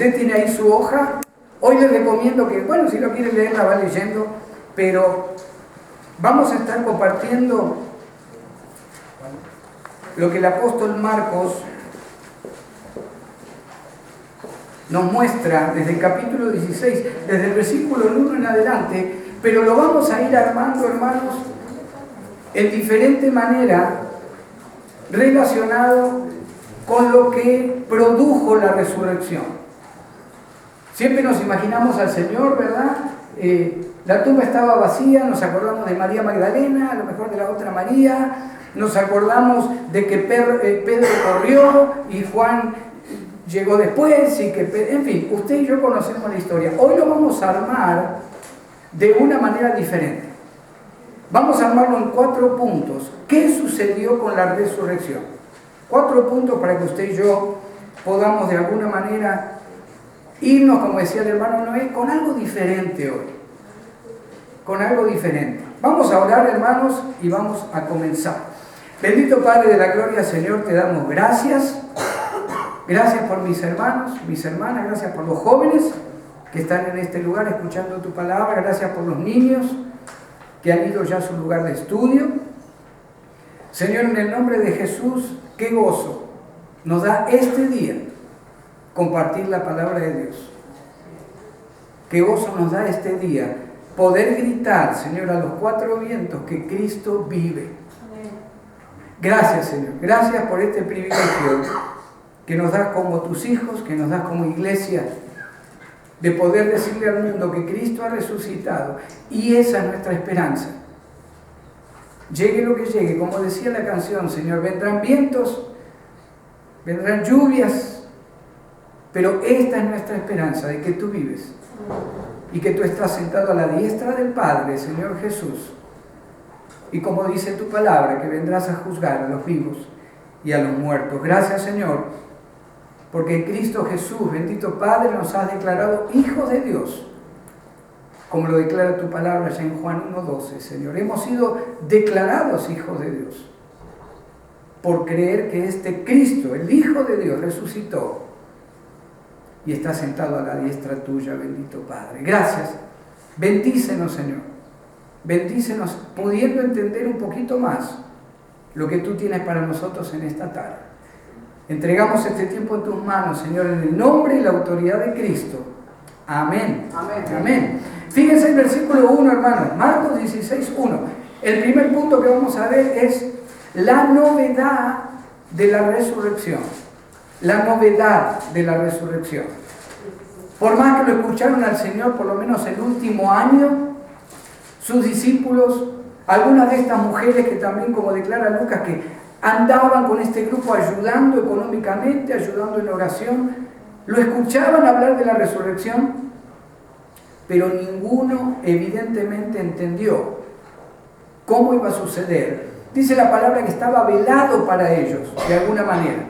Usted tiene ahí su hoja. Hoy les recomiendo que, bueno, si lo quiere leer la va leyendo, pero vamos a estar compartiendo lo que el apóstol Marcos nos muestra desde el capítulo 16, desde el versículo 1 en adelante, pero lo vamos a ir armando, hermanos, en diferente manera relacionado con lo que produjo la resurrección. Siempre nos imaginamos al Señor, ¿verdad? La tumba estaba vacía, nos acordamos de María Magdalena, a lo mejor de la otra María, nos acordamos de que Pedro corrió y Juan llegó después, y que, en fin, usted y yo conocemos la historia. Hoy lo vamos a armar de una manera diferente. Vamos a armarlo en 4 puntos. ¿Qué sucedió con la resurrección? 4 puntos para que usted y yo podamos de alguna manera irnos, como decía el hermano Noé, con algo diferente hoy. Con algo diferente. Vamos a orar, hermanos, y vamos a comenzar. Bendito Padre de la gloria, Señor, te damos gracias. Gracias por mis hermanos, mis hermanas, gracias por los jóvenes que están en este lugar escuchando tu palabra, gracias por los niños que han ido ya a su lugar de estudio. Señor, en el nombre de Jesús, qué gozo nos da este día compartir la palabra de Dios. Qué gozo nos da este día poder gritar, Señor, a los 4 vientos que Cristo vive. Gracias, Señor, gracias por este privilegio que nos das como tus hijos, que nos das como iglesia, de poder decirle al mundo que Cristo ha resucitado, y esa es nuestra esperanza. Llegue lo que llegue, como decía la canción, Señor, vendrán vientos, vendrán lluvias, pero esta es nuestra esperanza, de que tú vives, y que tú estás sentado a la diestra del Padre, Señor Jesús, y como dice tu palabra, que vendrás a juzgar a los vivos y a los muertos. Gracias, Señor, porque en Cristo Jesús, bendito Padre, nos has declarado hijos de Dios, como lo declara tu palabra ya en Juan 1:12, Señor. Hemos sido declarados hijos de Dios por creer que este Cristo, el Hijo de Dios, resucitó y está sentado a la diestra tuya, bendito Padre. Gracias. Bendícenos, Señor. Bendícenos pudiendo entender un poquito más lo que tú tienes para nosotros en esta tarde. Entregamos este tiempo en tus manos, Señor, en el nombre y la autoridad de Cristo. Amén. Amén. Amén. Fíjense el versículo 1, hermanos. Marcos 16:1. El primer punto que vamos a ver es la novedad de la resurrección. La novedad de la resurrección. Por más que lo escucharon al Señor por lo menos el último año, sus discípulos, algunas de estas mujeres que también, como declara Lucas, que andaban con este grupo ayudando económicamente, ayudando en oración, lo escuchaban hablar de la resurrección, pero ninguno evidentemente entendió cómo iba a suceder. Dice la palabra que estaba velado para ellos, de alguna manera.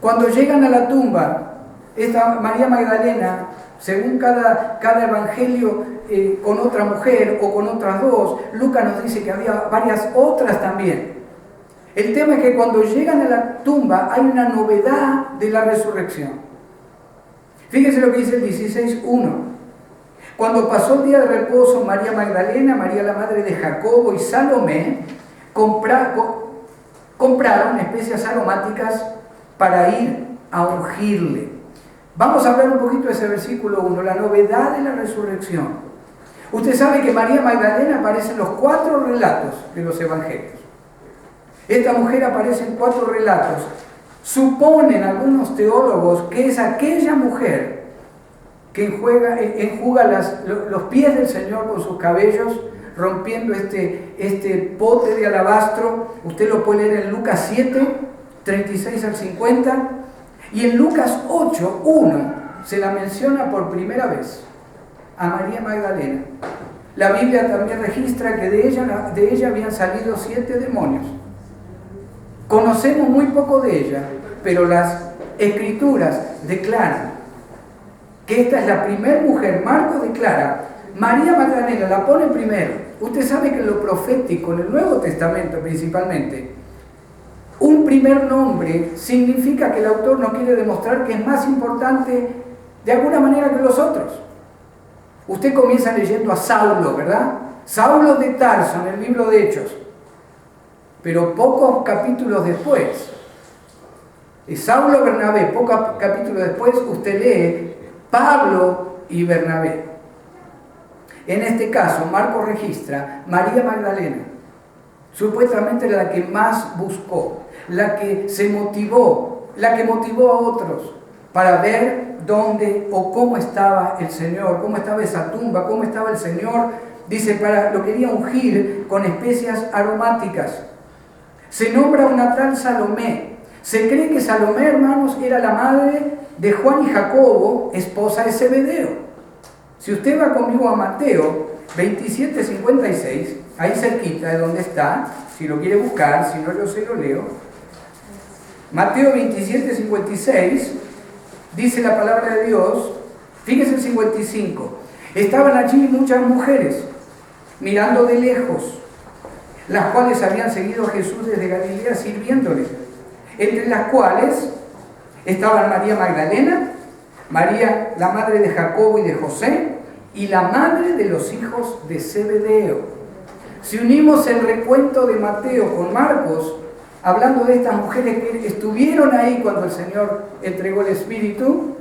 Cuando llegan a la tumba, esta María Magdalena, según cada evangelio, con otra mujer o con otras 2, Lucas nos dice que había varias otras también. El tema es que cuando llegan a la tumba hay una novedad de la resurrección. Fíjense lo que dice el 16:1. Cuando pasó el día de reposo, María Magdalena, María la madre de Jacobo y Salomé compraron especias aromáticas para ir a ungirle. Vamos a hablar un poquito de ese versículo 1, la novedad de la resurrección. Usted sabe que María Magdalena aparece en los 4 relatos de los evangelios. Esta mujer aparece en 4 relatos. Suponen algunos teólogos que es aquella mujer que enjuga los pies del Señor con sus cabellos, rompiendo este pote de alabastro. Usted lo puede leer en Lucas 7, 36 al 50. Y en Lucas 8, 1, se la menciona por primera vez a María Magdalena. La Biblia también registra que de ella habían salido 7 demonios. Conocemos muy poco de ella, pero las escrituras declaran que esta es la primera mujer. Marcos declara, María Magdalena la pone primero. Usted sabe que en lo profético, en el Nuevo Testamento principalmente, un primer nombre significa que el autor no quiere demostrar que es más importante de alguna manera que los otros. Usted comienza leyendo a Saulo, ¿verdad? Saulo de Tarso en el libro de Hechos. Pero pocos capítulos después, Saulo Bernabé, pocos capítulos después, usted lee Pablo y Bernabé. En este caso, Marcos registra María Magdalena, supuestamente la que más buscó, la que se motivó, la que motivó a otros para ver dónde o cómo estaba el Señor, cómo estaba esa tumba, cómo estaba el Señor. Dice, lo quería ungir con especias aromáticas. Se nombra una tal Salomé. Se cree que Salomé, hermanos, era la madre de Juan y Jacobo, esposa de Zebedeo. Si usted va conmigo a Mateo 27:56, ahí cerquita de donde está, si lo quiere buscar, si no yo se lo leo. Mateo 27:56, dice la palabra de Dios, fíjese el 55, estaban allí muchas mujeres, mirando de lejos, las cuales habían seguido a Jesús desde Galilea sirviéndole, entre las cuales estaban María Magdalena, María la madre de Jacobo y de José, y la madre de los hijos de Zebedeo. Si unimos el recuento de Mateo con Marcos, hablando de estas mujeres que estuvieron ahí cuando el Señor entregó el Espíritu,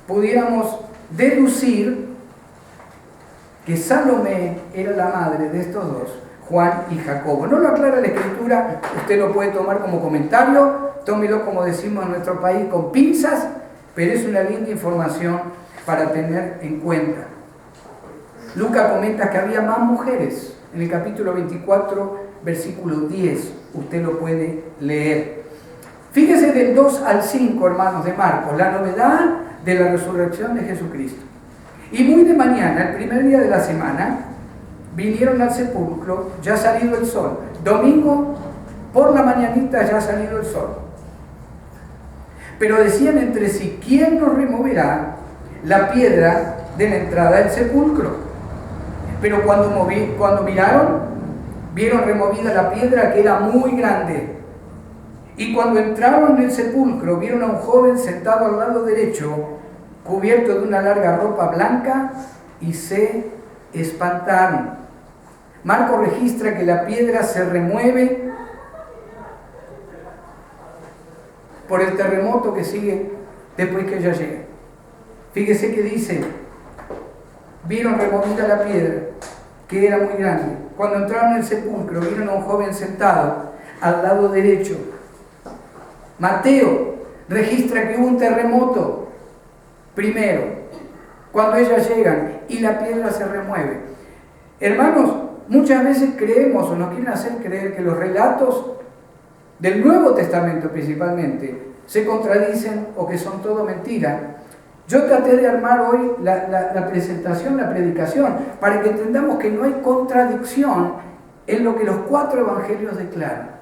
pudiéramos deducir que Salomé era la madre de estos dos, Juan y Jacobo. No lo aclara la Escritura, usted lo puede tomar como comentario, tómelo, como decimos en nuestro país, con pinzas, pero es una linda información para tener en cuenta. Lucas comenta que había más mujeres en el capítulo 24, versículo 10. Usted lo puede leer. Fíjese del 2 al 5, hermanos, de Marcos, la novedad de la resurrección de Jesucristo. Y muy de mañana, el primer día de la semana, vinieron al sepulcro, ya ha salido el sol. Domingo, por la mañanita, ya ha salido el sol. Pero decían entre sí, ¿quién nos removerá la piedra de la entrada del sepulcro? Pero cuando miraron, vieron removida la piedra, que era muy grande. Y cuando entraron en el sepulcro, vieron a un joven sentado al lado derecho, cubierto de una larga ropa blanca, y se espantaron. Marcos registra que la piedra se remueve por el terremoto que sigue después que ella llega. Fíjese que dice, vieron removida la piedra, que era muy grande. Cuando entraron en el sepulcro, vieron a un joven sentado al lado derecho. Mateo registra que hubo un terremoto primero, cuando ellas llegan, y la piedra se remueve. Hermanos, muchas veces creemos o nos quieren hacer creer que los relatos del Nuevo Testamento principalmente se contradicen o que son todo mentira. Yo traté de armar hoy la presentación, la predicación, para que entendamos que no hay contradicción en lo que los 4 evangelios declaran.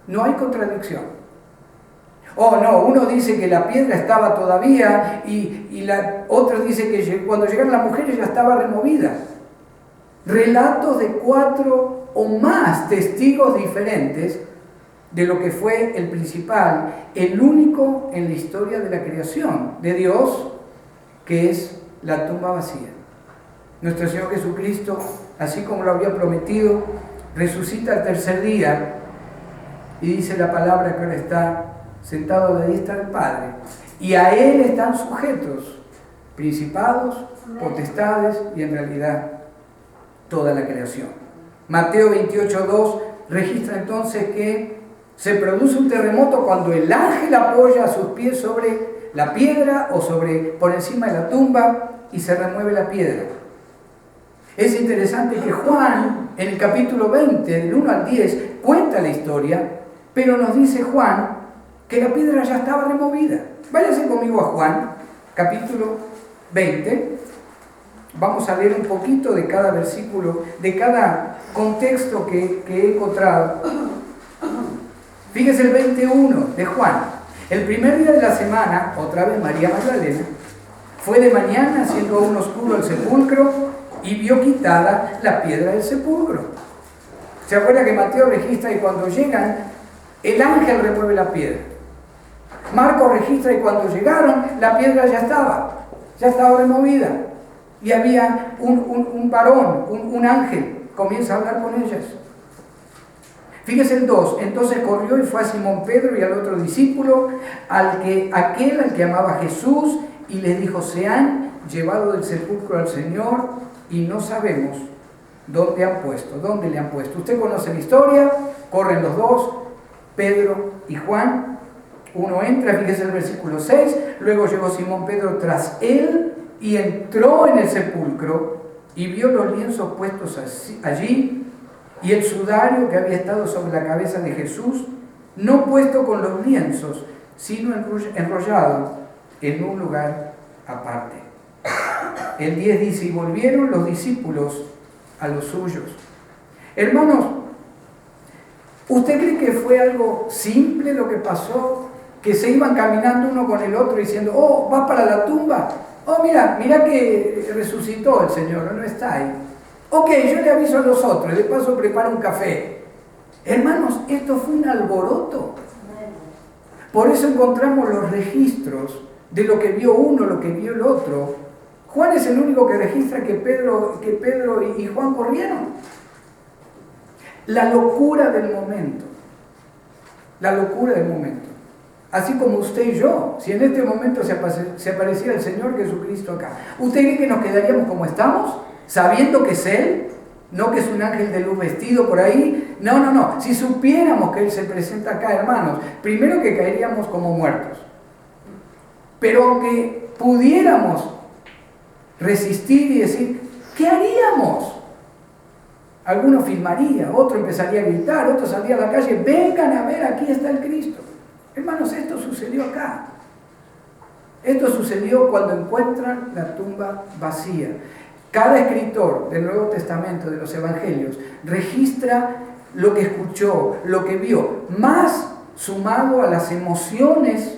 No hay contradicción. Oh, no, uno dice que la piedra estaba todavía y otro dice que cuando llegaron las mujeres ya estaba removida. Relatos de 4 o más testigos diferentes de lo que fue el principal, el único en la historia de la creación de Dios, que es la tumba vacía. Nuestro Señor Jesucristo, así como lo había prometido, resucita al tercer día y dice la palabra que ahora está sentado a la diestra del Padre, y a Él están sujetos principados, potestades y en realidad toda la creación. Mateo 28:2 registra entonces que se produce un terremoto cuando el ángel apoya sus pies sobre la piedra o por encima de la tumba y se remueve la piedra. Es interesante que Juan, en el capítulo 20, del 1 al 10, cuenta la historia, pero nos dice Juan que la piedra ya estaba removida. Váyase conmigo a Juan, capítulo 20. Vamos a leer un poquito de cada versículo, de cada contexto que he encontrado. Fíjese el 21 de Juan. El primer día de la semana, otra vez María Magdalena, fue de mañana, siendo aún oscuro el sepulcro, y vio quitada la piedra del sepulcro. ¿Se acuerda que Mateo registra y cuando llegan el ángel remueve la piedra. Marcos registra que cuando llegaron, la piedra ya estaba removida. Y había un varón, un ángel, comienza a hablar con ellas. Fíjese el 2, entonces corrió y fue a Simón Pedro y al otro discípulo, aquel al que amaba Jesús, y les dijo, se han llevado del sepulcro al Señor y no sabemos dónde le han puesto. Usted conoce la historia, corren los dos, Pedro y Juan, uno entra, fíjese el versículo 6, luego llegó Simón Pedro tras él y entró en el sepulcro y vio los lienzos puestos allí y el sudario que había estado sobre la cabeza de Jesús, no puesto con los lienzos, sino enrollado en un lugar aparte. El 10 dice, y volvieron los discípulos a los suyos. Hermanos, ¿usted cree que fue algo simple lo que pasó? Que se iban caminando uno con el otro diciendo, oh, va para la tumba. Oh, mira que resucitó el Señor, no está ahí. Ok, yo le aviso a los otros, de paso preparo un café. Hermanos, esto fue un alboroto. Por eso encontramos los registros de lo que vio uno, lo que vio el otro. Juan es el único que registra que Pedro y Juan corrieron. La locura del momento. La locura del momento. Así como usted y yo, si en este momento se apareciera el Señor Jesucristo acá, ¿usted cree que nos quedaríamos como estamos? Sabiendo que es Él, no que es un ángel de luz vestido por ahí. No. Si supiéramos que Él se presenta acá, hermanos, primero que caeríamos como muertos. Pero aunque pudiéramos resistir y decir, ¿qué haríamos? Alguno filmaría, otro empezaría a gritar, otro salía a la calle, vengan a ver, aquí está el Cristo. Hermanos, esto sucedió acá. Esto sucedió cuando encuentran la tumba vacía. Cada escritor del Nuevo Testamento, de los Evangelios, registra lo que escuchó, lo que vio, más sumado a las emociones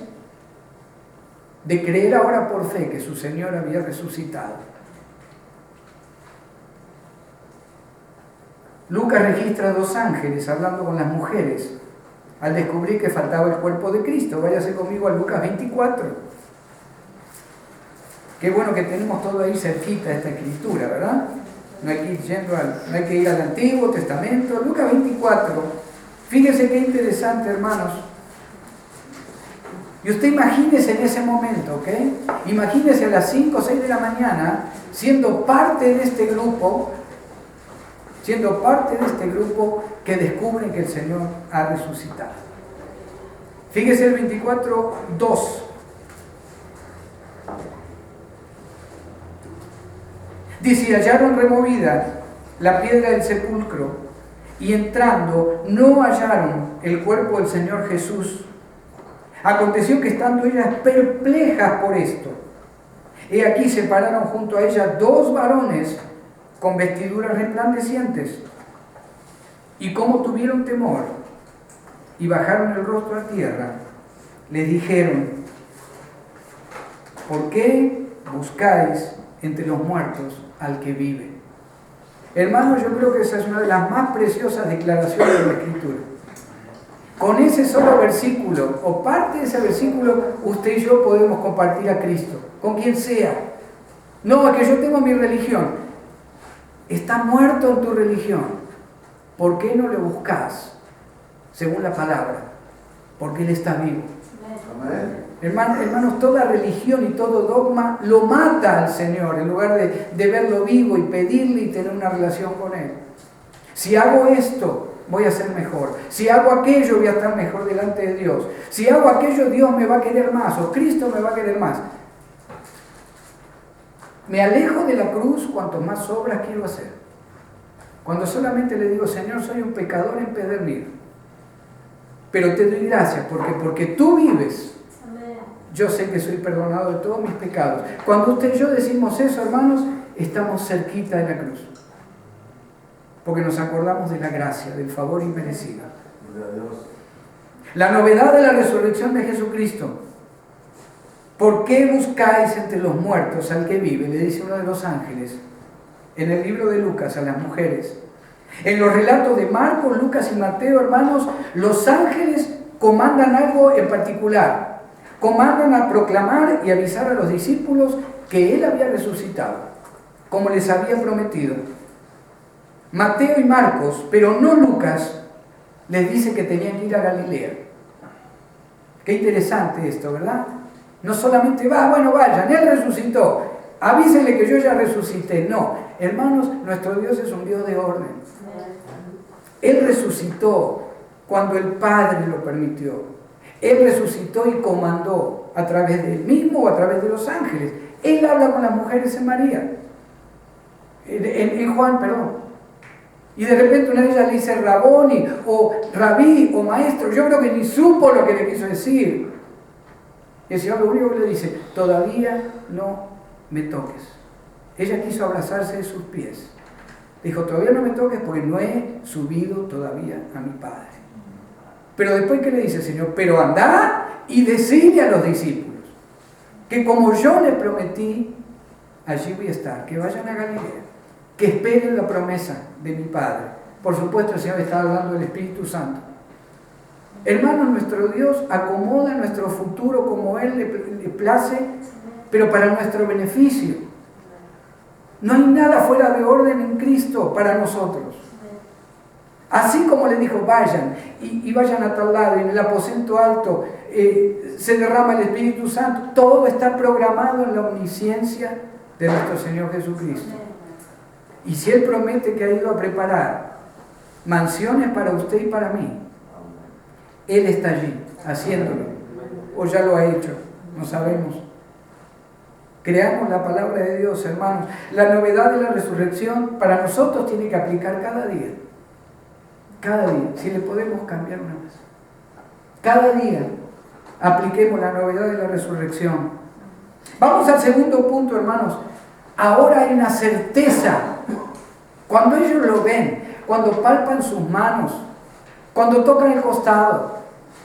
de creer ahora por fe que su Señor había resucitado. Lucas registra 2 ángeles hablando con las mujeres al descubrir que faltaba el cuerpo de Cristo. Váyase conmigo a Lucas 24. Qué bueno que tenemos todo ahí cerquita esta escritura, ¿verdad? No hay que ir al Antiguo Testamento. Lucas 24. Fíjese qué interesante, hermanos. Y usted imagínese en ese momento, ¿ok? Imagínese a las 5 o 6 de la mañana siendo parte de este grupo que descubren que el Señor ha resucitado. Fíjese el 24:2. Dice, hallaron removida la piedra del sepulcro y entrando no hallaron el cuerpo del Señor Jesús. Aconteció que estando ellas perplejas por esto, he aquí se pararon junto a ellas 2 varones con vestiduras resplandecientes, y como tuvieron temor y bajaron el rostro a tierra, les dijeron, ¿por qué buscáis entre los muertos al que vive? Hermanos, yo creo que esa es una de las más preciosas declaraciones de la Escritura. Con ese solo versículo, o parte de ese versículo, usted y yo podemos compartir a Cristo, con quien sea. No, es que yo tengo mi religión. Está muerto en tu religión. ¿Por qué no le buscas según la palabra? Porque Él está vivo. Amén. Hermanos, toda religión y todo dogma lo mata al Señor en lugar de verlo vivo y pedirle y tener una relación con Él. Si hago esto, voy a ser mejor. Si hago aquello, voy a estar mejor delante de Dios. Si hago aquello, Dios me va a querer más o Cristo me va a querer más. Me alejo de la cruz cuanto más obras quiero hacer. Cuando solamente le digo, Señor, soy un pecador empedernido, pero te doy gracias porque tú vives. Yo sé que soy perdonado de todos mis pecados. Cuando usted y yo decimos eso, hermanos, estamos cerquita de la cruz. Porque nos acordamos de la gracia, del favor inmerecido. La novedad de la resurrección de Jesucristo. ¿Por qué buscáis entre los muertos al que vive? Le dice uno de los ángeles en el libro de Lucas a las mujeres. En los relatos de Marcos, Lucas y Mateo, hermanos, los ángeles comandan algo en particular. Comandan a proclamar y avisar a los discípulos que Él había resucitado, como les había prometido. Mateo y Marcos, pero no Lucas, les dice que tenían que ir a Galilea. Qué interesante esto, ¿verdad? No solamente bueno, vayan, Él resucitó, avísenle que yo ya resucité. No, hermanos, nuestro Dios es un Dios de orden. Él resucitó cuando el Padre lo permitió. Él resucitó y comandó a través de Él mismo o a través de los ángeles. Él habla con las mujeres en María, en Juan, perdón. Y de repente una de ellas le dice Raboni, o Rabí, o maestro. Yo creo que ni supo lo que le quiso decir. Y el Señor lo único que le dice, todavía no me toques. Ella quiso abrazarse de sus pies. Dijo, todavía no me toques porque no he subido todavía a mi Padre. Pero después, ¿qué le dice el Señor? Pero andá y decide a los discípulos que como yo les prometí, allí voy a estar, que vayan a Galilea, que esperen la promesa de mi Padre. Por supuesto, el Señor está hablando del Espíritu Santo. Hermanos, nuestro Dios acomoda nuestro futuro como Él le place, pero para nuestro beneficio. No hay nada fuera de orden en Cristo para nosotros. Así como le dijo, vayan y vayan a tal lado, en el aposento alto se derrama el Espíritu Santo, todo está programado en la omnisciencia de nuestro Señor Jesucristo. Y si Él promete que ha ido a preparar mansiones para usted y para mí, Él está allí, haciéndolo, o ya lo ha hecho, no sabemos. Creamos la palabra de Dios, hermanos. La novedad de la resurrección para nosotros tiene que aplicar cada día. Cada día, si le podemos cambiar una vez. Cada día apliquemos la novedad de la resurrección. Vamos al segundo punto, hermanos. Ahora hay una certeza. Cuando ellos lo ven, cuando palpan sus manos, cuando tocan el costado,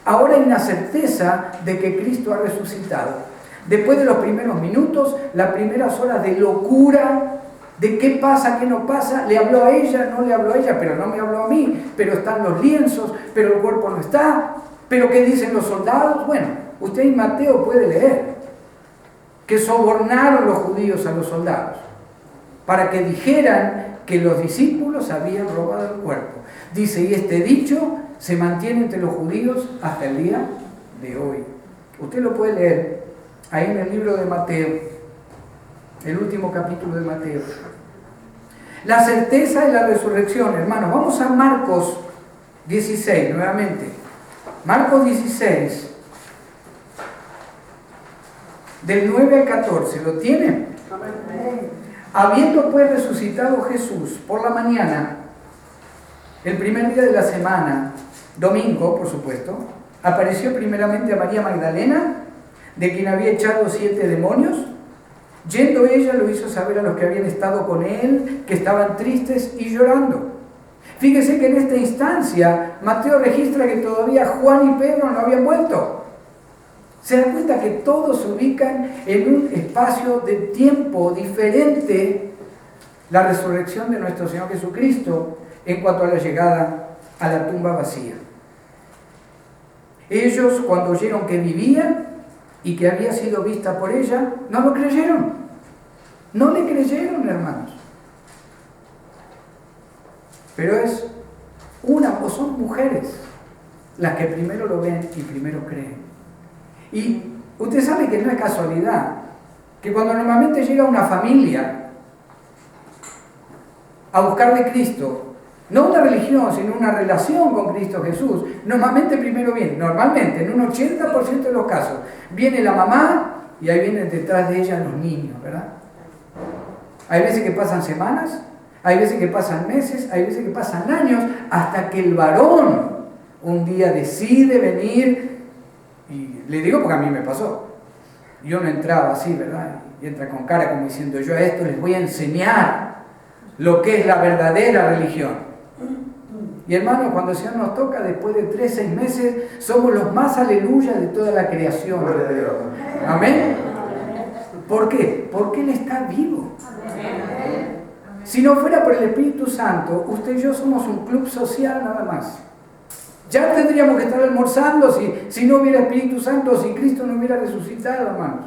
ahora hay una certeza de que Cristo ha resucitado. Después de los primeros minutos, las primeras horas de locura, de qué pasa, qué no pasa, le habló a ella, no le habló a ella, pero no me habló a mí, pero están los lienzos, pero el cuerpo no está, pero qué dicen los soldados. Bueno, usted en Mateo puede leer que sobornaron los judíos a los soldados para que dijeran que los discípulos habían robado el cuerpo. Dice, y este dicho se mantiene entre los judíos hasta el día de hoy. Usted lo puede leer ahí en el libro de Mateo, el último capítulo de Mateo. La certeza de la resurrección, hermanos. Vamos a Marcos 16, nuevamente. Marcos 16, del 9 al 14. ¿Lo tienen? Habiendo pues resucitado Jesús por la mañana, el primer día de la semana, domingo, por supuesto, apareció primeramente a María Magdalena, de quien había echado 7 demonios. Yendo ella, lo hizo saber a los que habían estado con él, que estaban tristes y llorando. Fíjese que en esta instancia, Mateo registra que todavía Juan y Pedro no habían vuelto. Se da cuenta que todos se ubican en un espacio de tiempo diferente, la resurrección de nuestro Señor Jesucristo, en cuanto a la llegada a la tumba vacía. Ellos, cuando oyeron que vivía y que había sido vista por ella, no lo creyeron. No le creyeron, hermanos. Pero es una, o son mujeres las que primero lo ven y primero creen. Y usted sabe que no es casualidad que cuando normalmente llega una familia a buscar de Cristo, no una religión, sino una relación con Cristo Jesús, normalmente primero viene, normalmente, en un 80% de los casos, viene la mamá y ahí vienen detrás de ella los niños, ¿verdad? Hay veces que pasan semanas, hay veces que pasan meses, hay veces que pasan años, hasta que el varón un día decide venir, y le digo porque a mí me pasó. Yo no entraba así, ¿verdad? Y entra con cara como diciendo, yo a esto les voy a enseñar lo que es la verdadera religión. Y hermanos, cuando el Señor nos toca, después de 3-6 meses, somos los más aleluya de toda la creación. Amén. ¿Por qué? Porque Él está vivo. Si no fuera por el Espíritu Santo, usted y yo somos un club social nada más. Ya tendríamos que estar almorzando si no hubiera Espíritu Santo, si Cristo no hubiera resucitado, hermanos.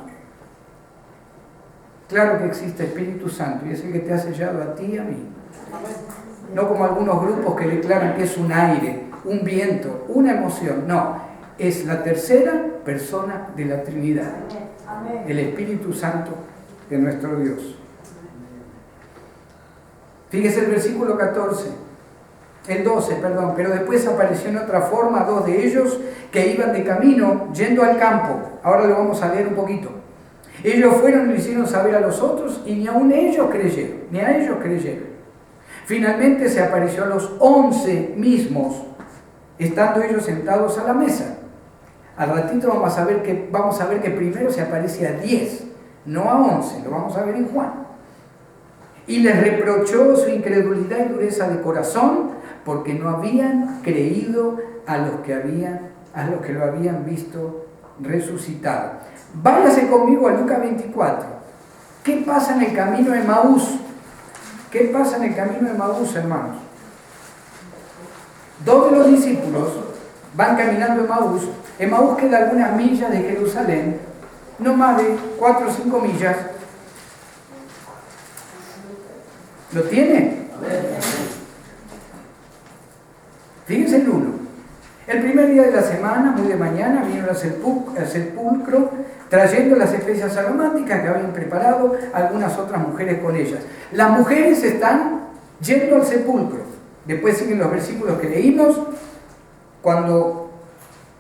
Claro que existe Espíritu Santo y es el que te ha sellado a ti y a mí. No como algunos grupos que declaran que es un aire, un viento, una emoción. No, es la tercera persona de la Trinidad, el Espíritu Santo de nuestro Dios. Fíjese el versículo 12, perdón, pero después apareció en otra forma 2 de ellos que iban de camino yendo al campo. Ahora lo vamos a leer un poquito. Ellos fueron y lo hicieron saber a los otros y ni a ellos creyeron. Finalmente se apareció a los 11 mismos, estando ellos sentados a la mesa. Al ratito vamos a ver que primero se aparece a 10, no a 11, lo vamos a ver en Juan. Y les reprochó su incredulidad y dureza de corazón, porque no habían creído a los que lo habían visto resucitado. Váyase conmigo a Lucas 24. ¿Qué pasa en el camino de Emaús? ¿Qué pasa en el camino de Emaús, hermanos? 2 de los discípulos van caminando a Emaús. Emaús queda a algunas millas de Jerusalén, no más de 4 o 5 millas. ¿Lo tiene? Fíjense el 1. El primer día de la semana, muy de mañana, vinieron al sepulcro trayendo las especias aromáticas que habían preparado algunas otras mujeres con ellas. Las mujeres están yendo al sepulcro. Después siguen los versículos que leímos, cuando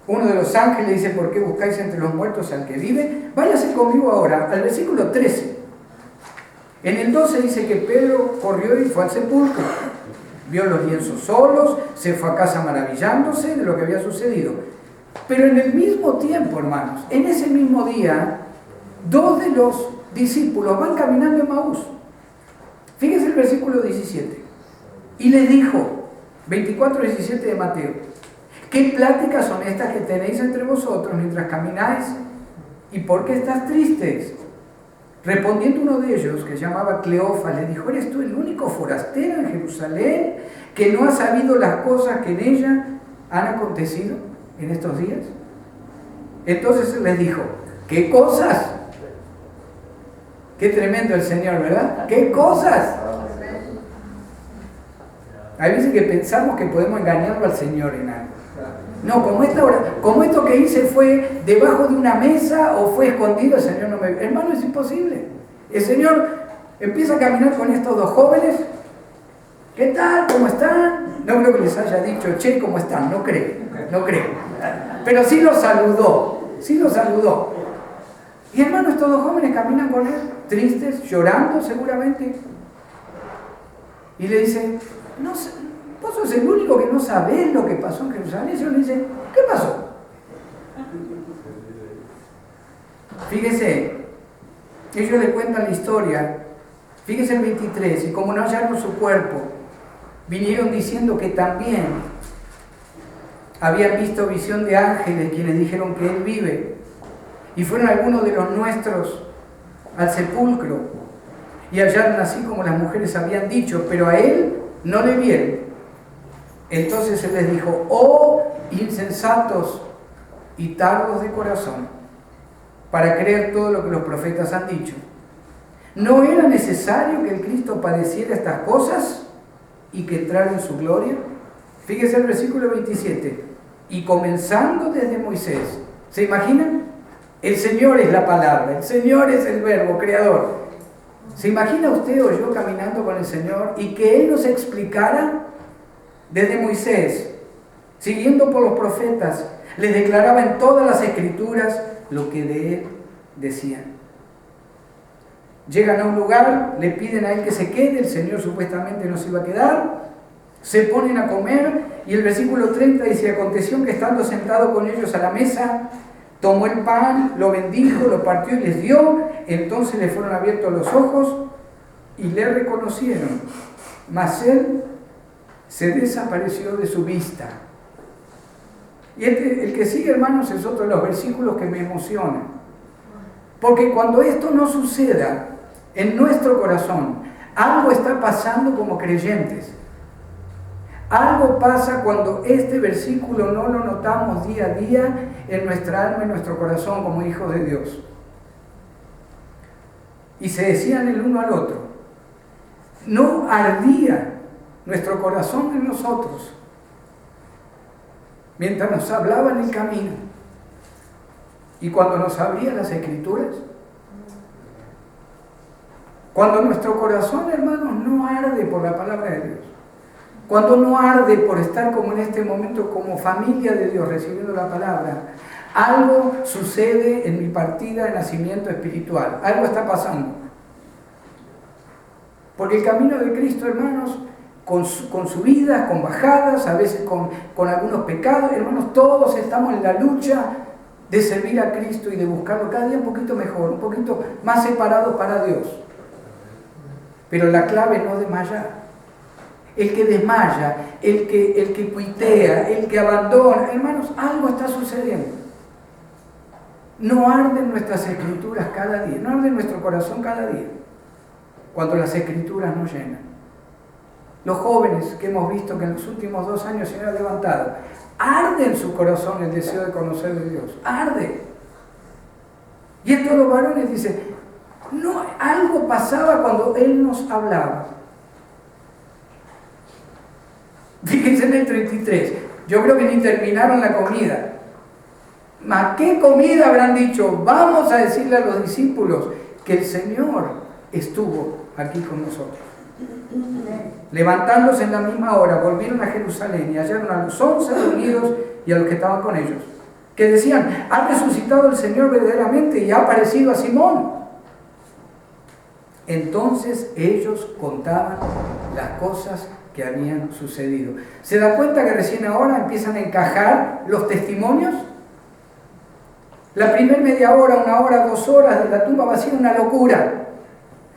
uno de los ángeles dice: ¿por qué buscáis entre los muertos al que vive? Váyase conmigo ahora al versículo 13. En el 12 dice que Pedro corrió y fue al sepulcro. Vio los lienzos solos, se fue a casa maravillándose de lo que había sucedido. Pero en el mismo tiempo, hermanos, en ese mismo día, 2 de los discípulos van caminando en Emaús. Fíjense el versículo 17. Y les dijo, 24:17 de Mateo: ¿qué pláticas son estas que tenéis entre vosotros mientras camináis? ¿Y por qué estás tristes? Respondiendo uno de ellos, que se llamaba Cleofas, le dijo: ¿eres tú el único forastero en Jerusalén que no ha sabido las cosas que en ella han acontecido en estos días? Entonces él les dijo: ¿qué cosas? Qué tremendo el Señor, ¿verdad? ¿Qué cosas? Hay veces que pensamos que podemos engañarlo al Señor en algo. No, como esto que hice fue debajo de una mesa o fue escondido, el Señor no me... Hermano, es imposible. El Señor empieza a caminar con estos 2 jóvenes. ¿Qué tal? ¿Cómo están? No creo que les haya dicho: che, ¿cómo están? No creo. Pero sí los saludó. Y hermano, estos 2 jóvenes caminan con él, tristes, llorando seguramente. Y le dicen: no sé, vos sos el único que no sabés lo que pasó en Jerusalén. Y el Señor le dice: ¿qué pasó? Fíjese, ellos le cuentan la historia. Fíjese el 23. Y como no hallaron su cuerpo, vinieron diciendo que también habían visto visión de ángeles, quienes dijeron que él vive. Y fueron algunos de los nuestros al sepulcro y hallaron así como las mujeres habían dicho, pero a él no le vieron. Entonces él les dijo: oh insensatos y tardos de corazón, para creer todo lo que los profetas han dicho. ¿No era necesario que el Cristo padeciera estas cosas y que entrara en su gloria? Fíjese el versículo 27. Y comenzando desde Moisés. ¿Se imaginan? El Señor es la palabra, el Señor es el verbo creador. ¿Se imagina usted o yo caminando con el Señor y que Él nos explicara desde Moisés, siguiendo por los profetas, les declaraba en todas las escrituras lo que de Él decían? Llegan a un lugar, le piden a Él que se quede, el Señor supuestamente no se iba a quedar, se ponen a comer y el versículo 30 dice: aconteció que estando sentado con ellos a la mesa, tomó el pan, lo bendijo, lo partió y les dio. Entonces le fueron abiertos los ojos y le reconocieron, mas él se desapareció de su vista. Y el que sigue, hermanos, es otro de los versículos que me emociona, porque cuando esto no suceda en nuestro corazón, algo está pasando como creyentes. Algo pasa cuando este versículo no lo notamos día a día en nuestra alma, en nuestro corazón como hijos de Dios. Y se decían el uno al otro. No ardía nuestro corazón en nosotros mientras nos hablaba en el camino y cuando nos abría las Escrituras. Cuando nuestro corazón, hermanos, no arde por la palabra de Dios. Cuando no arde por estar como en este momento como familia de Dios recibiendo la palabra, algo sucede en mi partida de nacimiento espiritual. Algo está pasando. Porque el camino de Cristo, hermanos, con subidas, con bajadas, a veces con algunos pecados, hermanos, todos estamos en la lucha de servir a Cristo y de buscarlo cada día un poquito mejor, un poquito más separados para Dios. Pero la clave no desmayar. El que desmaya, el que cuitea, el que abandona, hermanos, algo está sucediendo. No arden nuestras Escrituras cada día, no arde nuestro corazón cada día, cuando las Escrituras nos llenan. Los jóvenes que hemos visto que en los últimos 2 años se han levantado, arde en su corazón el deseo de conocer de Dios, arde. Y estos los varones dicen, no, algo pasaba cuando Él nos hablaba. Fíjense en el 33, yo creo que ni terminaron la comida. ¿Ma qué comida habrán dicho? Vamos a decirle a los discípulos que el Señor estuvo aquí con nosotros. Levantándose en la misma hora, volvieron a Jerusalén y hallaron a los 11 reunidos y a los que estaban con ellos, que decían, ha resucitado el Señor verdaderamente y ha aparecido a Simón. Entonces ellos contaban las cosas que habían sucedido. ¿Se da cuenta que recién ahora empiezan a encajar los testimonios? La primera media hora, 1 hora, 2 horas de la tumba vacía, una locura.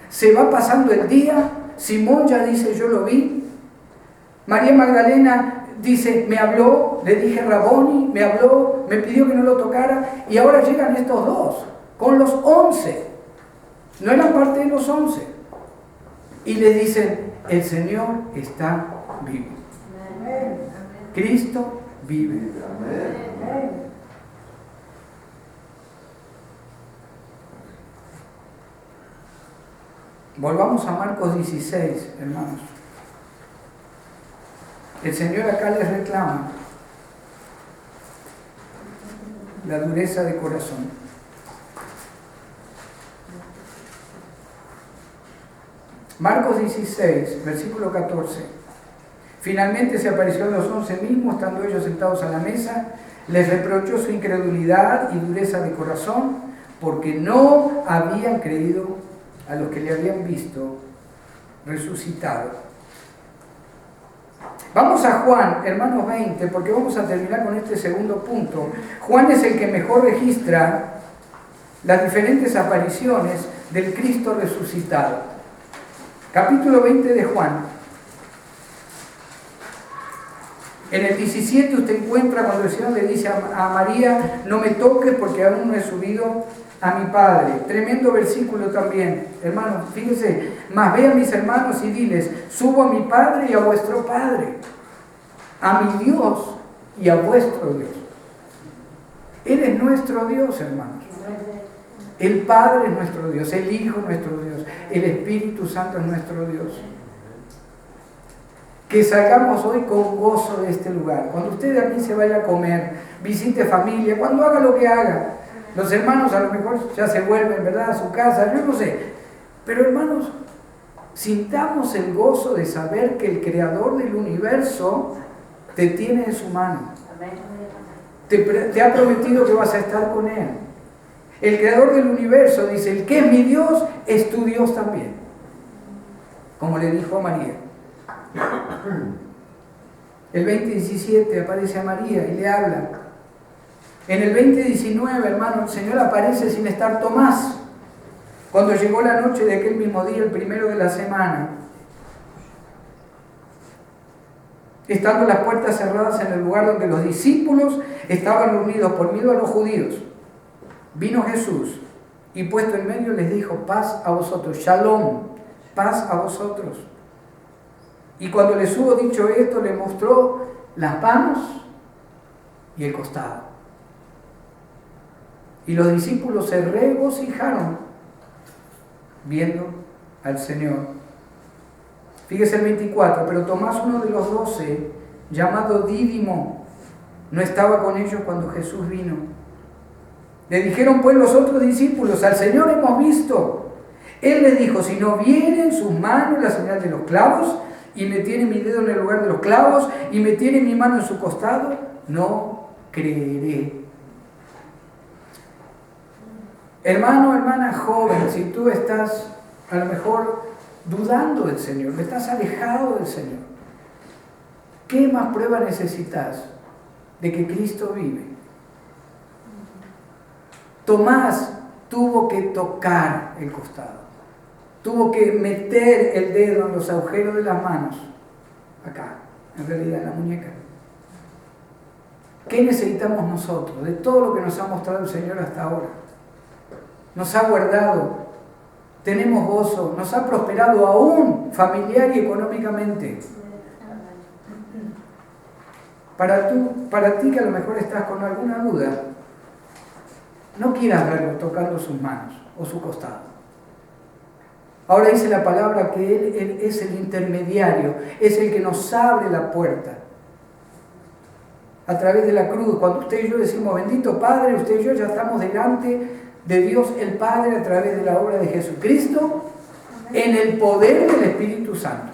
Se va pasando el día, Simón ya dice, yo lo vi. María Magdalena dice, me habló, le dije Raboni, me habló, me pidió que no lo tocara, y ahora llegan estos dos, con los 11. No eran parte de los 11. Y le dicen, el Señor está vivo. Cristo vive. Volvamos a Marcos 16, hermanos. El Señor acá les reclama la dureza de corazón. Marcos 16, versículo 14. Finalmente se apareció a los 11 mismos, estando ellos sentados a la mesa, les reprochó su incredulidad y dureza de corazón, porque no habían creído a los que le habían visto resucitado. Vamos a Juan, hermanos 20, porque vamos a terminar con este segundo punto. Juan es el que mejor registra las diferentes apariciones del Cristo resucitado. Capítulo 20 de Juan. En el 17 usted encuentra cuando el Señor le dice a María, no me toques porque aún no he subido a mi Padre. Tremendo versículo también. Hermanos, fíjense, mas ve a mis hermanos y diles, subo a mi Padre y a vuestro Padre, a mi Dios y a vuestro Dios. Él es nuestro Dios, hermanos. El Padre es nuestro Dios, el Hijo es nuestro Dios, el Espíritu Santo es nuestro Dios. Que salgamos hoy con gozo de este lugar. Cuando usted de aquí se vaya a comer, visite familia, cuando haga lo que haga, los hermanos a lo mejor ya se vuelven, ¿verdad?, a su casa, yo no sé. Pero hermanos, sintamos el gozo de saber que el Creador del universo te tiene en su mano. Te ha prometido que vas a estar con Él. El Creador del universo dice, el que es mi Dios, es tu Dios también. Como le dijo a María. El 20:17 aparece a María y le habla. En el 20:19, hermano, el Señor aparece sin estar Tomás. Cuando llegó la noche de aquel mismo día, el primero de la semana, estando las puertas cerradas en el lugar donde los discípulos estaban reunidos por miedo a los judíos, vino Jesús y puesto en medio les dijo, paz a vosotros, shalom, paz a vosotros. Y cuando les hubo dicho esto, le mostró las manos y el costado. Y los discípulos se regocijaron viendo al Señor. Fíjese el 24, pero Tomás, uno de los 12, llamado Dídimo, no estaba con ellos cuando Jesús vino. Le dijeron pues los otros discípulos, al Señor hemos visto. Él les dijo, si no viere en sus manos la señal de los clavos, y metiere mi dedo en el lugar de los clavos, y metiere mi mano en su costado, no creeré. Hermano, hermana joven, si tú estás a lo mejor dudando del Señor, estás alejado del Señor, ¿qué más prueba necesitas de que Cristo vive? Tomás tuvo que tocar el costado, tuvo que meter el dedo en los agujeros de las manos, acá, en realidad en la muñeca. ¿Qué necesitamos nosotros de todo lo que nos ha mostrado el Señor hasta ahora? Nos ha guardado, tenemos gozo, nos ha prosperado aún familiar y económicamente. Para ti que a lo mejor estás con alguna duda, no quieras verlo tocando sus manos o su costado. Ahora dice la palabra que Él es el intermediario, es el que nos abre la puerta. A través de la cruz, cuando usted y yo decimos, bendito Padre, usted y yo ya estamos delante de Dios el Padre a través de la obra de Jesucristo, en el poder del Espíritu Santo.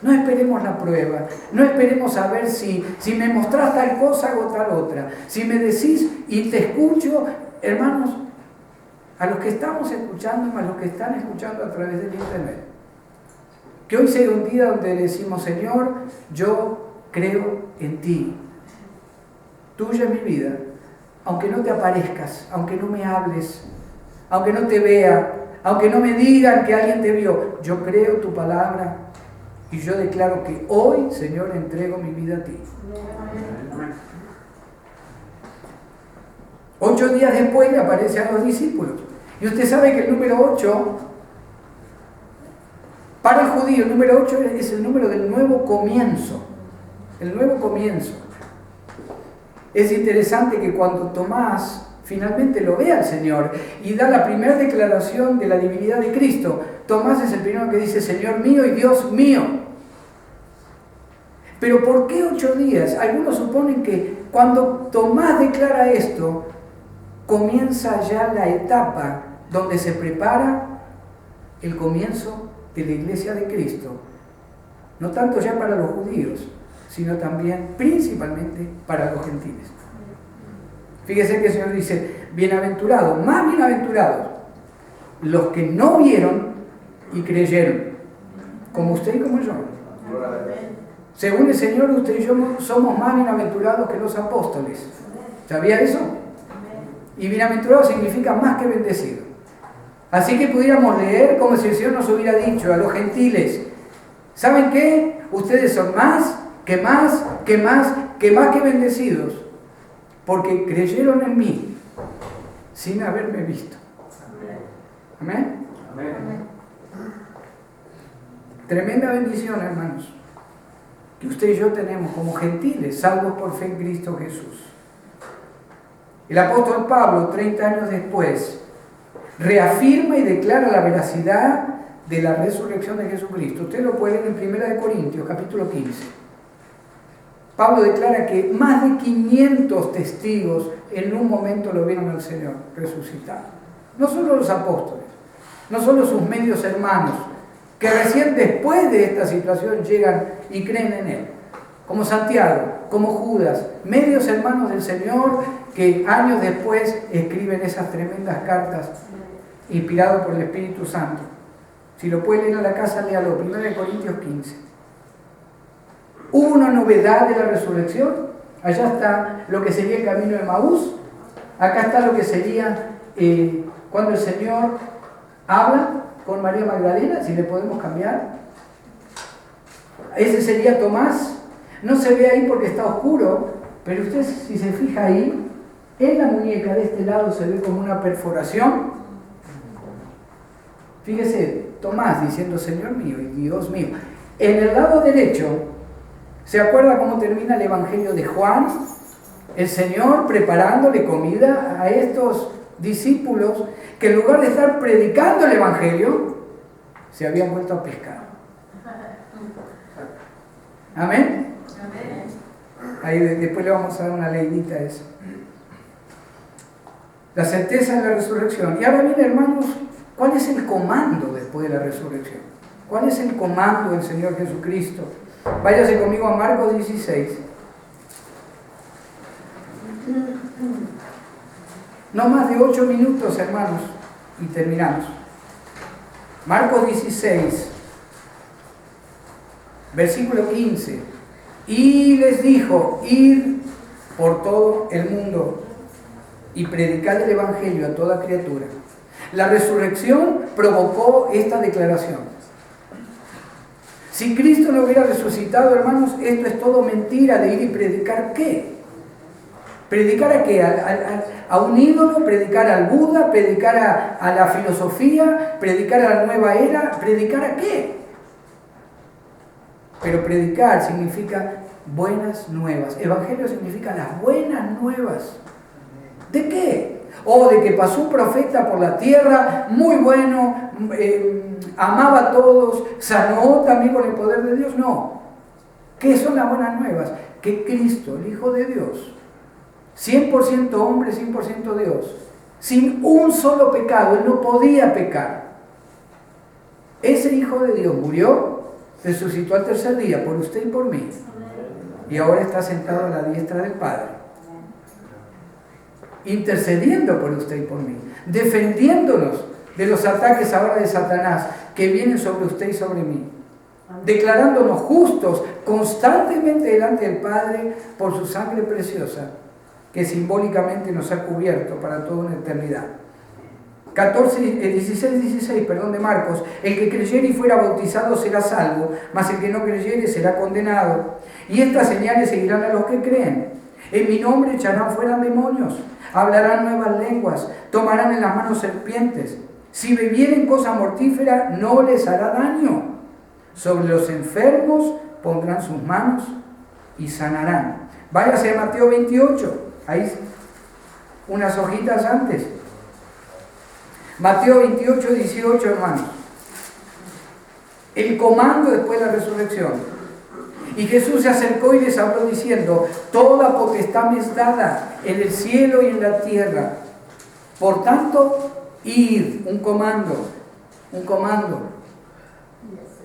No esperemos la prueba, no esperemos a ver si me mostrás tal cosa o tal otra. Si me decís y te escucho, hermanos, a los que estamos escuchando y a los que están escuchando a través del internet, que hoy sea un día donde decimos, Señor, yo creo en ti, tuya es mi vida, aunque no te aparezcas, aunque no me hables, aunque no te vea, aunque no me digan que alguien te vio, yo creo tu palabra y yo declaro que hoy, Señor, entrego mi vida a ti. 8 días después le aparece a los discípulos. Y usted sabe que el número 8, para el judío, el número 8 es el número del nuevo comienzo. El nuevo comienzo. Es interesante que cuando Tomás finalmente lo ve al Señor y da la primera declaración de la divinidad de Cristo, Tomás es el primero que dice, Señor mío y Dios mío. Pero ¿por qué 8 días? Algunos suponen que cuando Tomás declara esto, comienza ya la etapa donde se prepara el comienzo de la iglesia de Cristo. No tanto ya para los judíos, sino también, principalmente, para los gentiles. Fíjese que el Señor dice, bienaventurados, más bienaventurados, los que no vieron y creyeron, como usted y como yo. Según el Señor, usted y yo somos más bienaventurados que los apóstoles. ¿Sabía eso? Y bienaventurado significa más que bendecido. Así que pudiéramos leer como si el Señor nos hubiera dicho a los gentiles, ¿saben qué? Ustedes son más que bendecidos, porque creyeron en mí sin haberme visto. Amén. Amén. Tremenda bendición, hermanos, que usted y yo tenemos como gentiles, salvos por fe en Cristo Jesús. El apóstol Pablo, 30 años después, reafirma y declara la veracidad de la resurrección de Jesucristo. Usted lo puede leer en 1 Corintios, capítulo 15. Pablo declara que más de 500 testigos en un momento lo vieron al Señor resucitado. No solo los apóstoles, no solo sus medios hermanos, que recién después de esta situación llegan y creen en Él. Como Santiago, como Judas, medios hermanos del Señor que años después escriben esas tremendas cartas inspirados por el Espíritu Santo. Si lo puede leer a la casa, léalo, 1 Corintios 15. Hubo una novedad de la resurrección. Allá está lo que sería el camino de Maús. Acá está lo que sería cuando el Señor habla con María Magdalena, si le podemos cambiar. Ese sería Tomás. No se ve ahí porque está oscuro, pero usted si se fija ahí, en la muñeca de este lado se ve como una perforación. Fíjese, Tomás diciendo, Señor mío y Dios mío. En el lado derecho, ¿se acuerda cómo termina el Evangelio de Juan? El Señor preparándole comida a estos discípulos que en lugar de estar predicando el Evangelio, se habían vuelto a pescar. ¿Amén? Ahí después le vamos a dar una leidita a eso. La certeza de la resurrección. Y ahora bien, hermanos, ¿cuál es el comando después de la resurrección? ¿Cuál es el comando del Señor Jesucristo? Váyase conmigo a Marcos 16. No más de 8 minutos, hermanos, y terminamos. Marcos 16, versículo 15. Y les dijo: id por todo el mundo y predicad el Evangelio a toda criatura. La resurrección provocó esta declaración. Si Cristo no hubiera resucitado, hermanos, esto es todo mentira de ir y predicar ¿qué? ¿Predicar a qué? ¿A un ídolo? ¿Predicar al Buda? ¿Predicar a la filosofía? ¿Predicar a la nueva era? ¿Predicar a qué? Pero predicar significa buenas nuevas. Evangelio significa las buenas nuevas. ¿De qué? De que pasó un profeta por la tierra, muy bueno, amaba a todos, sanó también con el poder de Dios. No. ¿Qué son las buenas nuevas? Que Cristo, el Hijo de Dios, 100% hombre, 100% Dios, sin un solo pecado, Él no podía pecar. Ese Hijo de Dios murió, resucitó al tercer día por usted y por mí. Y ahora está sentado a la diestra del Padre, intercediendo por usted y por mí, defendiéndonos de los ataques ahora de Satanás que vienen sobre usted y sobre mí, declarándonos justos constantemente delante del Padre por su sangre preciosa que simbólicamente nos ha cubierto para toda una eternidad. 16, de Marcos: el que creyere y fuera bautizado será salvo, mas el que no creyere será condenado. Y estas señales seguirán a los que creen: en mi nombre echarán fuera demonios, hablarán nuevas lenguas, tomarán en las manos serpientes, si bebieren cosa mortífera no les hará daño, sobre los enfermos pondrán sus manos y sanarán. Váyase a Mateo 28, ahí unas hojitas antes. Mateo 28, 18, hermanos. El comando después de la resurrección. Y Jesús se acercó y les habló diciendo: toda potestad me es dada en el cielo y en la tierra. Por tanto, id, un comando,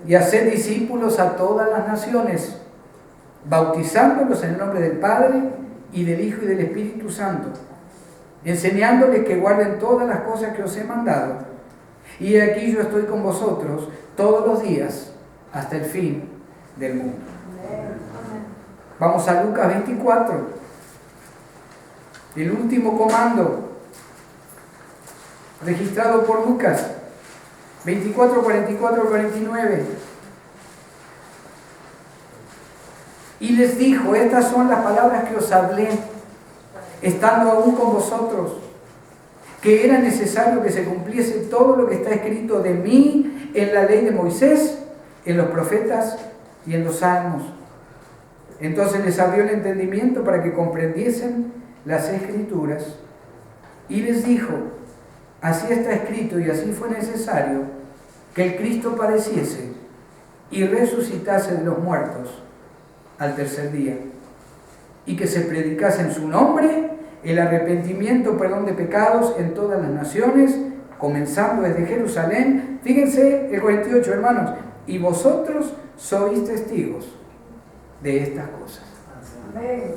y hacer discípulos a todas las naciones, bautizándolos en el nombre del Padre y del Hijo y del Espíritu Santo, enseñándoles que guarden todas las cosas que os he mandado. Y aquí yo estoy con vosotros todos los días hasta el fin del mundo. Vamos a Lucas 24, el último comando registrado por Lucas 24, 44, 49. Y les dijo: estas son las palabras que os hablé estando aún con vosotros, que era necesario que se cumpliese todo lo que está escrito de mí en la ley de Moisés, en los profetas y en los salmos. Entonces les abrió el entendimiento para que comprendiesen las escrituras, y les dijo: así está escrito y así fue necesario que el Cristo padeciese y resucitase de los muertos al tercer día, y que se predicase en su nombre el arrepentimiento, perdón de pecados en todas las naciones, comenzando desde Jerusalén. Fíjense el 48, hermanos: y vosotros sois testigos de estas cosas. Amén.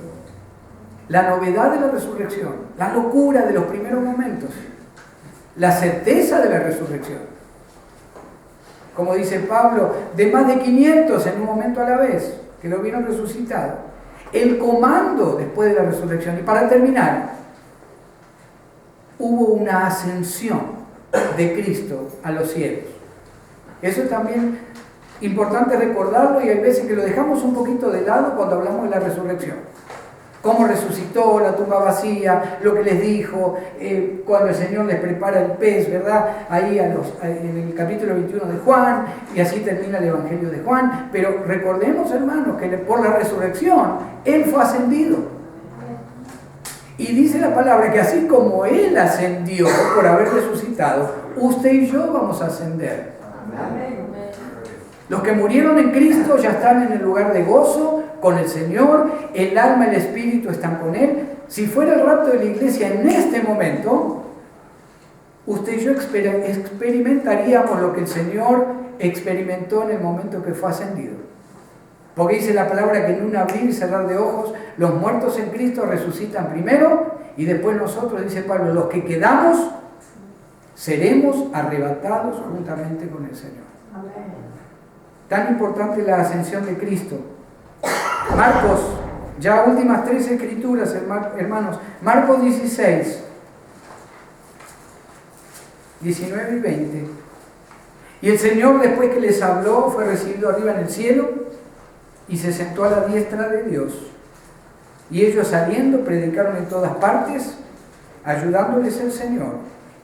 La novedad de la resurrección, la locura de los primeros momentos, la certeza de la resurrección. Como dice Pablo, de más de 500 en un momento a la vez, que lo vieron resucitado. El comando después de la resurrección. Y para terminar, hubo una ascensión de Cristo a los cielos. Eso es también importante recordarlo, y hay veces que lo dejamos un poquito de lado cuando hablamos de la resurrección. cómo resucitó, la tumba vacía, lo que les dijo, cuando el Señor les prepara el pez, ¿verdad? Ahí en el capítulo 21 de Juan, y así termina el Evangelio de Juan. Pero recordemos, hermanos, que por la resurrección, Él fue ascendido. Y dice la palabra que así como Él ascendió por haber resucitado, usted y yo vamos a ascender. Amén. Los que murieron en Cristo ya están en el lugar de gozo con el Señor, el alma y el espíritu están con Él. Si fuera el rapto de la iglesia en este momento, usted y yo experimentaríamos lo que el Señor experimentó en el momento que fue ascendido. Porque dice la palabra que en un abrir y cerrar de ojos, los muertos en Cristo resucitan primero y después nosotros, dice Pablo, los que quedamos, seremos arrebatados juntamente con el Señor. Amén. Tan importante la ascensión de Cristo. Marcos, ya últimas 3 escrituras, hermanos. Marcos 16, 19 y 20. Y el Señor, después que les habló, fue recibido arriba en el cielo y se sentó a la diestra de Dios. Y ellos saliendo predicaron en todas partes, ayudándoles el Señor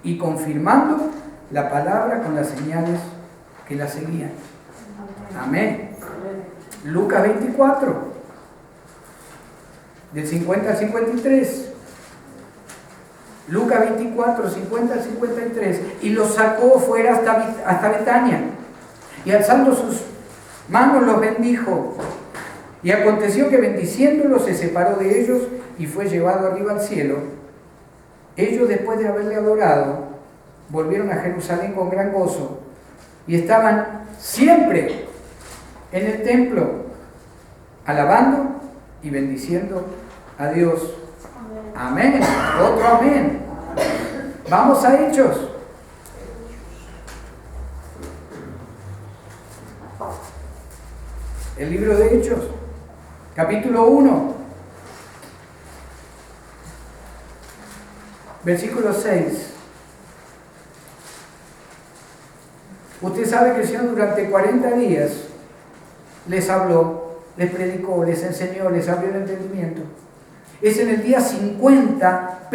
y confirmando la palabra con las señales que la seguían. Amén. Lucas 24, del 50 al 53. Lucas 24, 50 al 53. Y los sacó fuera hasta Betania. Y alzando sus manos los bendijo. Y aconteció que bendiciéndolos se separó de ellos y fue llevado arriba al cielo. Ellos, después de haberle adorado, volvieron a Jerusalén con gran gozo. Y estaban siempre en el templo, alabando y bendiciendo a Dios. Amén. Otro amén. Vamos a Hechos. El libro de Hechos, capítulo 1, versículo 6. Usted sabe que el Señor durante 40 días les habló, les predicó, les enseñó, les abrió el entendimiento. Es en el día 50,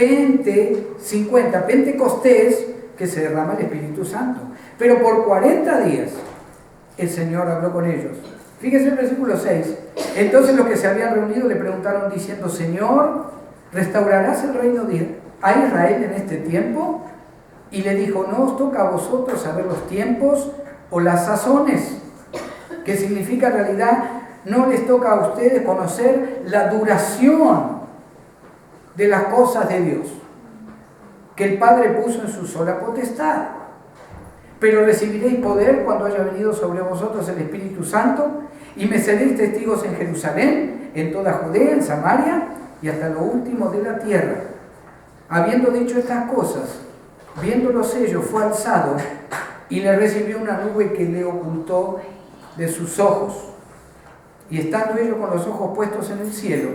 Pentecostés, que se derrama el Espíritu Santo. Pero por 40 días el Señor habló con ellos. Fíjese el versículo 6. Entonces los que se habían reunido le preguntaron diciendo: Señor, ¿restaurarás el reino a Israel en este tiempo? Y le dijo: no os toca a vosotros saber los tiempos o las sazones. Que significa en realidad, no les toca a ustedes conocer la duración de las cosas de Dios, que el Padre puso en su sola potestad. Pero recibiréis poder cuando haya venido sobre vosotros el Espíritu Santo, y me seréis testigos en Jerusalén, en toda Judea, en Samaria y hasta lo último de la tierra. Habiendo dicho estas cosas, viendo los sellos, fue alzado y le recibió una nube que le ocultó de sus ojos. Y estando ellos con los ojos puestos en el cielo,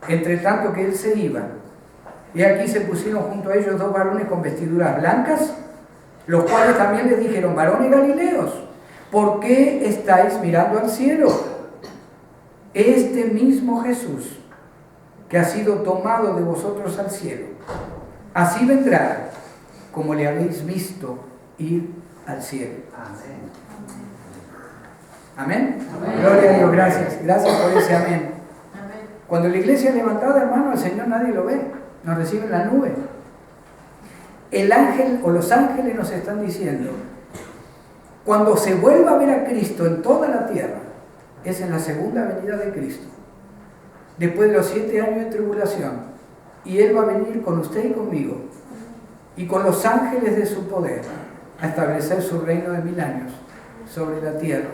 entre tanto que él se iba, y aquí se pusieron junto a ellos 2 varones con vestiduras blancas, los cuales también les dijeron: varones galileos, ¿por qué estáis mirando al cielo? Este mismo Jesús, que ha sido tomado de vosotros al cielo, así vendrá como le habéis visto ir al cielo. Amén. Amén. Gloria a Dios, gracias. Gracias por ese amén. Amén. Cuando la iglesia es levantada, hermano, al Señor nadie lo ve. Nos recibe en la nube. El ángel o los ángeles nos están diciendo: cuando se vuelva a ver a Cristo en toda la tierra, es en la segunda venida de Cristo, después de los 7 años de tribulación, y Él va a venir con usted y conmigo, y con los ángeles de su poder, a establecer su reino de 1000 años sobre la tierra.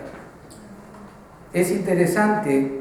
Es interesante